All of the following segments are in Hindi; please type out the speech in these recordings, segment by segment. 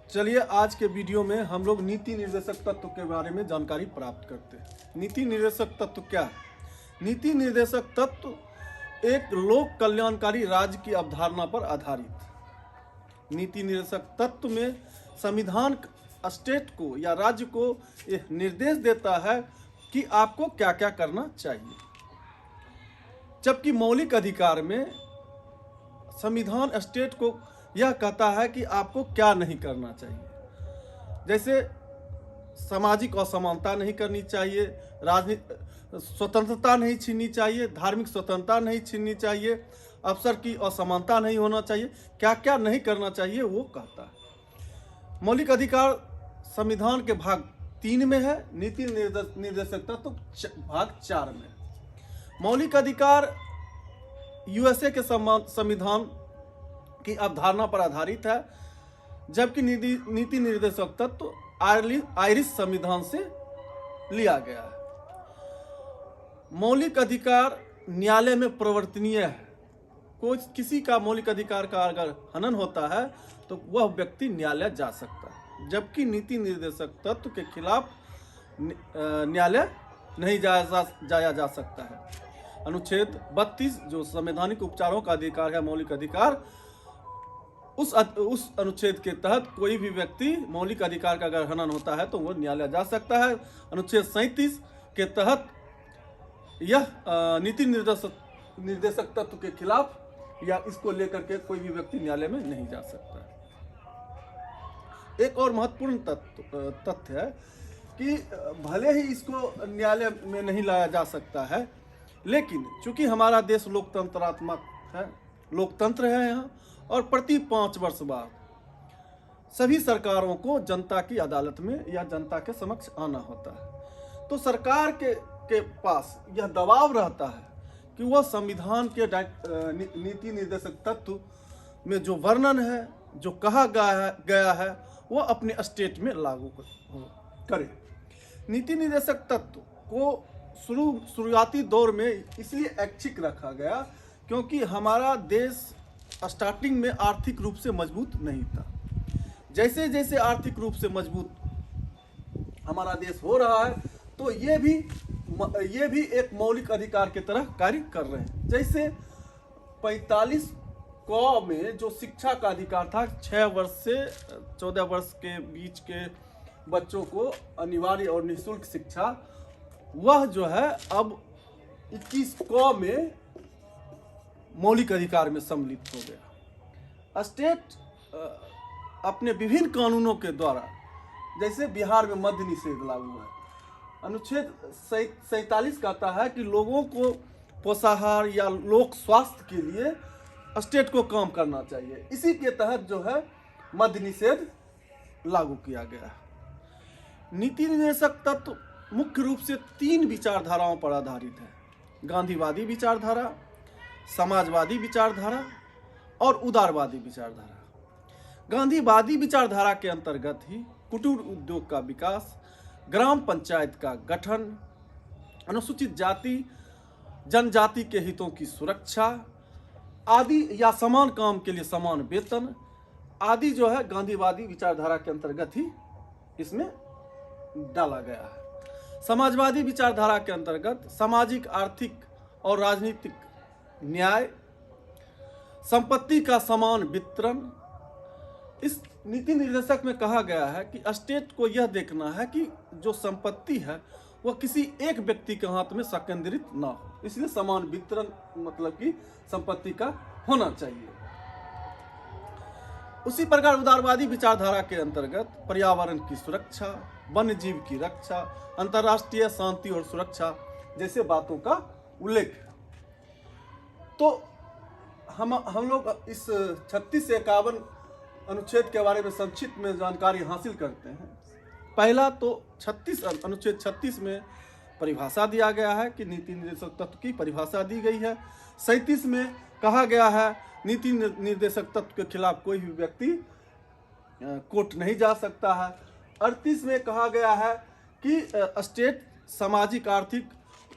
चलिए आज के वीडियो में हम लोग नीति निर्देशक तत्व के बारे में जानकारी प्राप्त करते हैं। नीति निर्देशक तत्व क्या है? नीति निर्देशक तत्व एक लोक कल्याणकारी राज्य की अवधारणा पर आधारित। नीति निर्देशक तत्व में संविधान स्टेट को या राज्य को यह निर्देश देता है कि आपको क्या क्या करना चाहिए, जबकि मौलिक अधिकार में संविधान स्टेट को यह कहता है कि आपको क्या नहीं करना चाहिए। जैसे सामाजिक असमानता नहीं करनी चाहिए, राजनीतिक स्वतंत्रता नहीं छीननी चाहिए, धार्मिक स्वतंत्रता नहीं छीननी चाहिए, अवसर की असमानता नहीं होना चाहिए। क्या क्या नहीं करना चाहिए वो कहता है। मौलिक अधिकार संविधान के भाग 3 में है, नीति निर्देशक तत्व भाग 4 में। मौलिक अधिकार यूएसए के संविधान की अवधारणा पर आधारित है, जबकि नीति निर्देशक तत्व आयरिश संविधान से लिया गया है। मौलिक अधिकार न्यायालय में प्रवर्तनीय है। कोई किसी का मौलिक अधिकार का अगर हनन होता है तो वह व्यक्ति न्यायालय जा सकता है, जबकि नीति निर्देशक तत्व के खिलाफ न्यायालय नहीं जाया जा सकता है। अनुच्छेद 32 जो संवैधानिक उपचारों का अधिकार है, मौलिक अधिकार, उस अनुच्छेद के तहत कोई भी व्यक्ति मौलिक अधिकार का अगर हनन होता है तो वो न्यायालय जा सकता है। अनुच्छेद 37 के तहत यह नीति निर्देशक तत्व के खिलाफ या इसको लेकर के कोई भी व्यक्ति न्यायालय में नहीं जा सकता है। एक और महत्वपूर्ण तथ्य है कि भले ही इसको न्यायालय में नहीं लाया जा सकता है, लेकिन चूंकि हमारा देश लोकतंत्रात्मक है, लोकतंत्र है यहाँ, और प्रति 5 वर्ष बाद सभी सरकारों को जनता की अदालत में या जनता के समक्ष आना होता है, तो सरकार के पास यह दबाव रहता है कि वह संविधान के नीति निर्देशक तत्व में जो वर्णन है, जो कहा गया है, वह अपने स्टेट में लागू करे। नीति निर्देशक तत्व को शुरुआती दौर में इसलिए ऐच्छिक रखा गया क्योंकि हमारा देश स्टार्टिंग में आर्थिक रूप से मजबूत नहीं था। जैसे जैसे आर्थिक रूप से मजबूत हमारा देश हो रहा है तो ये भी एक मौलिक अधिकार की तरह कार्य कर रहे हैं। जैसे 45 क में जो शिक्षा का अधिकार था, 6 वर्ष से 14 वर्ष के बीच के बच्चों को अनिवार्य और निःशुल्क शिक्षा, वह जो है अब 21 क में मौलिक अधिकार में सम्मिलित हो गया। स्टेट अपने विभिन्न कानूनों के द्वारा, जैसे बिहार में मद्य निषेध लागू है, अनुच्छेद 47 कहता है कि लोगों को पोषाहार या लोक स्वास्थ्य के लिए स्टेट को काम करना चाहिए। इसी के तहत जो है मद्य निषेध लागू किया गया है। नीति निर्देशक तत्व मुख्य रूप से 3 विचारधाराओं पर आधारित है: गांधीवादी विचारधारा, समाजवादी विचारधारा और उदारवादी विचारधारा। गांधीवादी विचारधारा के अंतर्गत ही कुटीर उद्योग का विकास, ग्राम पंचायत का गठन, अनुसूचित जाति जनजाति के हितों की सुरक्षा आदि या समान काम के लिए समान वेतन आदि जो है गांधीवादी विचारधारा के अंतर्गत ही इसमें डाला गया है। समाजवादी विचारधारा के अंतर्गत सामाजिक, आर्थिक और राजनीतिक न्याय, संपत्ति का समान वितरण। इस नीति निर्देशक में कहा गया है कि स्टेट को यह देखना है कि जो संपत्ति है वह किसी एक व्यक्ति के हाथ में संकेंद्रित ना हो, इसलिए समान वितरण मतलब कि संपत्ति का होना चाहिए। उसी प्रकार उदारवादी विचारधारा के अंतर्गत पर्यावरण की सुरक्षा, वन्य जीव की रक्षा, अंतर्राष्ट्रीय शांति और सुरक्षा जैसे बातों का उल्लेख है। तो हम लोग इस 36 से 51 अनुच्छेद के बारे में संक्षिप्त में जानकारी हासिल करते हैं। पहला तो अनुच्छेद 36 में परिभाषा दिया गया है कि नीति निर्देशक तत्व की परिभाषा दी गई है। 37 में कहा गया है नीति निर्देशक तत्व के खिलाफ कोई भी व्यक्ति कोर्ट नहीं जा सकता है। 38 में कहा गया है कि स्टेट सामाजिक, आर्थिक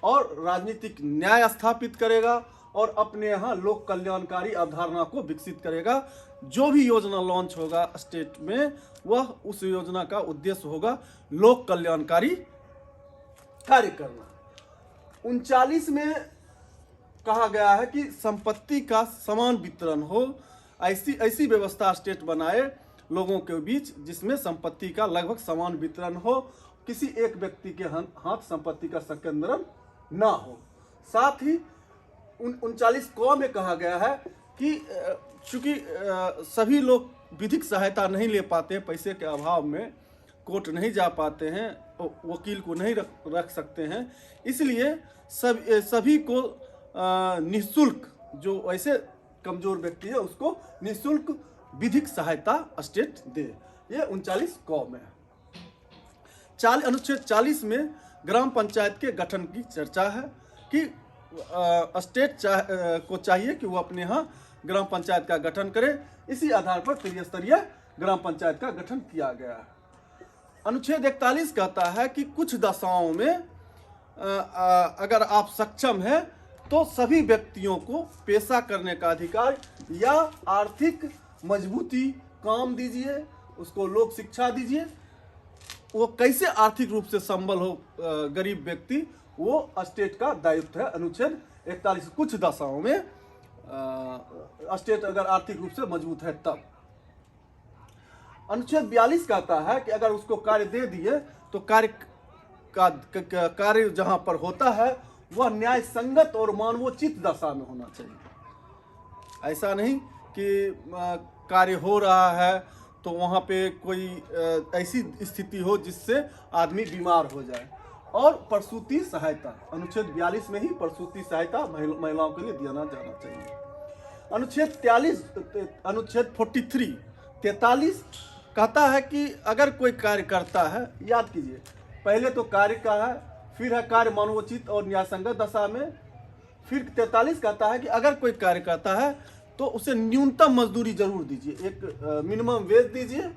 और राजनीतिक न्याय स्थापित करेगा और अपने यहाँ लोक कल्याणकारी अवधारणा को विकसित करेगा, जो भी योजना लॉन्च होगा स्टेट में, वह उस योजना का उद्देश्य होगा लोक कल्याणकारी कार्य करना। 39 में कहा गया है कि संपत्ति का समान वितरण हो, ऐसी व्यवस्था स्टेट बनाए लोगों के बीच जिसमें संपत्ति का लगभग समान वितरण हो, किसी एक व्यक्ति के हाथ संपत्ति का संकेंद्रण ना हो। साथ ही 39 क में कहा गया है कि चूंकि सभी लोग विधिक सहायता नहीं ले पाते हैं, पैसे के अभाव में कोर्ट नहीं जा पाते हैं, वकील को नहीं रख सकते हैं, इसलिए सभी को निःशुल्क, जो ऐसे कमजोर व्यक्ति है उसको निःशुल्क विधिक सहायता स्टेट दे। ये 39 क में है। अनुच्छेद 40 में ग्राम पंचायत के गठन की चर्चा है कि स्टेट को चाहिए कि वो अपने यहाँ ग्राम पंचायत का गठन करे। इसी आधार पर त्रिस्तरीय ग्राम पंचायत का गठन किया गया है। अनुच्छेद 41 कहता है कि कुछ दशाओं में अगर आप सक्षम हैं तो सभी व्यक्तियों को पेशा करने का अधिकार या आर्थिक मजबूती, काम दीजिए, उसको लोक शिक्षा दीजिए। वो कैसे आर्थिक रूप से संबल हो गरीब व्यक्ति, वो स्टेट का दायित्व है। अनुच्छेद 41 कुछ दशाओं में स्टेट अगर आर्थिक रूप से मजबूत है तब। अनुच्छेद 42 कहता है कि अगर उसको कार्य दे दिए तो कार्य जहां पर होता है वह न्याय संगत और मानवोचित दशा में होना चाहिए। ऐसा नहीं कि कार्य हो रहा है तो वहाँ पे कोई ऐसी स्थिति हो जिससे आदमी बीमार हो जाए। और प्रसूति सहायता, अनुच्छेद 42 में ही प्रसूति सहायता महिलाओं के लिए दिया जाना चाहिए। अनुच्छेद 43 कहता है कि अगर कोई कार्य करता है, याद कीजिए पहले तो कार्य का है, फिर है कार्य मानवोचित और न्यायसंगत दशा में, फिर 43 कहता है कि अगर कोई कार्य करता है तो उसे न्यूनतम मजदूरी जरूर दीजिए, एक मिनिमम वेज दीजिए।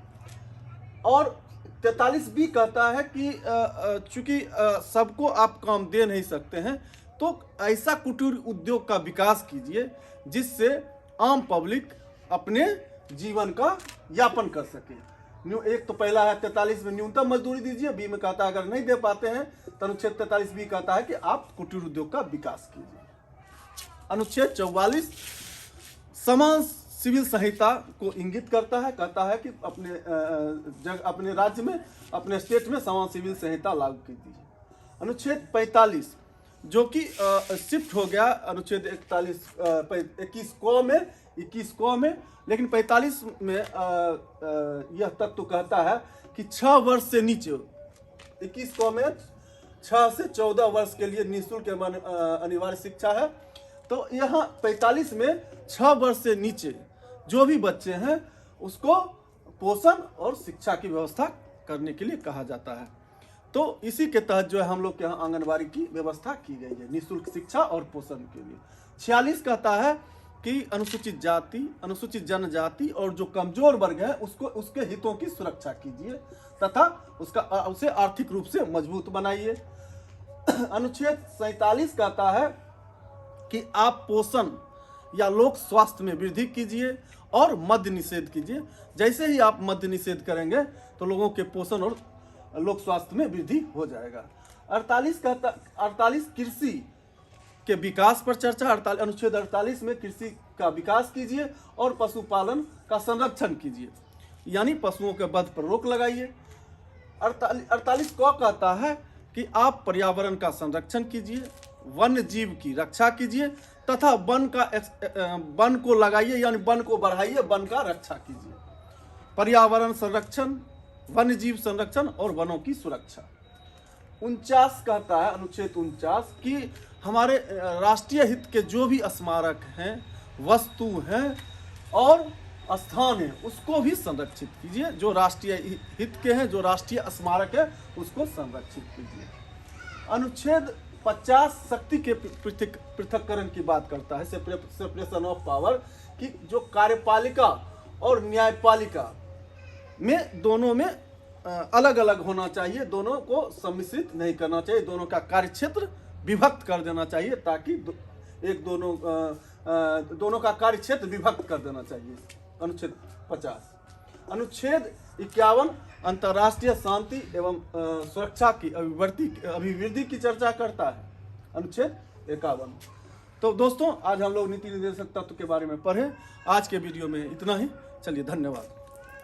और 43B कहता है कि चूंकि सबको आप काम दे नहीं सकते हैं तो ऐसा कुटीर उद्योग का विकास कीजिए जिससे आम पब्लिक अपने जीवन का यापन कर सके। एक तो पहला है 43 में न्यूनतम मजदूरी दीजिए, बी में कहता है अगर नहीं दे पाते हैं तो अनुच्छेद 43B कहता है कि आप कुटीर उद्योग का विकास कीजिए। अनुच्छेद 44 समान सिविल संहिता को इंगित करता है, कहता है कि अपने राज्य में, अपने स्टेट में समान सिविल संहिता लागू कीजिए। अनुच्छेद 45 जो कि शिफ्ट हो गया अनुच्छेद 21 क में, लेकिन 45 में यह तत्व कहता है कि 6 वर्ष से नीचे, 21 क में 6 से 14 वर्ष के लिए निःशुल्क अनिवार्य शिक्षा है। तो यहाँ 45 में 6 वर्ष से नीचे जो भी बच्चे हैं उसको पोषण और शिक्षा की व्यवस्था करने के लिए कहा जाता है। तो इसी के तहत जो है हम लोग के यहाँ आंगनबाड़ी की व्यवस्था की गई है निःशुल्क शिक्षा और पोषण के लिए। 46 कहता है कि अनुसूचित जाति, अनुसूचित जनजाति और जो कमजोर वर्ग है उसको, उसके हितों की सुरक्षा कीजिए तथा उसे आर्थिक रूप से मजबूत बनाइए। अनुच्छेद 47 कहता है कि आप पोषण या लोक स्वास्थ्य में वृद्धि कीजिए और मद्य निषेध कीजिए। जैसे ही आप मद्य निषेध करेंगे तो लोगों के पोषण और लोक स्वास्थ्य में वृद्धि हो जाएगा। 48 कृषि के विकास पर चर्चा। अनुच्छेद 48 में कृषि का विकास कीजिए और पशुपालन का संरक्षण कीजिए, यानी पशुओं के वध पर रोक लगाइए। 48 क कहता है कि आप पर्यावरण का संरक्षण कीजिए, वन्य जीव की रक्षा कीजिए तथा वन को लगाइए, यानी वन को बढ़ाइए, वन का रक्षा कीजिए। पर्यावरण संरक्षण, वन्य जीव संरक्षण और वनों की सुरक्षा। 49 कहता है अनुच्छेद 49 कि हमारे राष्ट्रीय हित के जो भी स्मारक हैं, वस्तु हैं और स्थान हैं उसको भी संरक्षित कीजिए। जो राष्ट्रीय हित के हैं, जो राष्ट्रीय स्मारक है उसको संरक्षित कीजिए। अनुच्छेद 50 शक्ति के पृथक्करण की बात करता है, सेपरेशन ऑफ पावर, कि जो कार्यपालिका और न्यायपालिका में दोनों में अलग अलग होना चाहिए, दोनों को सम्मिश्रित नहीं करना चाहिए, दोनों का कार्यक्षेत्र विभक्त कर देना चाहिए ताकि दोनों का कार्यक्षेत्र विभक्त कर देना चाहिए। अनुच्छेद 50। अनुच्छेद 51 अंतर्राष्ट्रीय शांति एवं सुरक्षा की अभिवृद्धि की चर्चा करता है, अनुच्छेद 51। तो दोस्तों आज हम लोग नीति निर्देशक तत्व के बारे में पढ़े। आज के वीडियो में इतना ही। चलिए, धन्यवाद।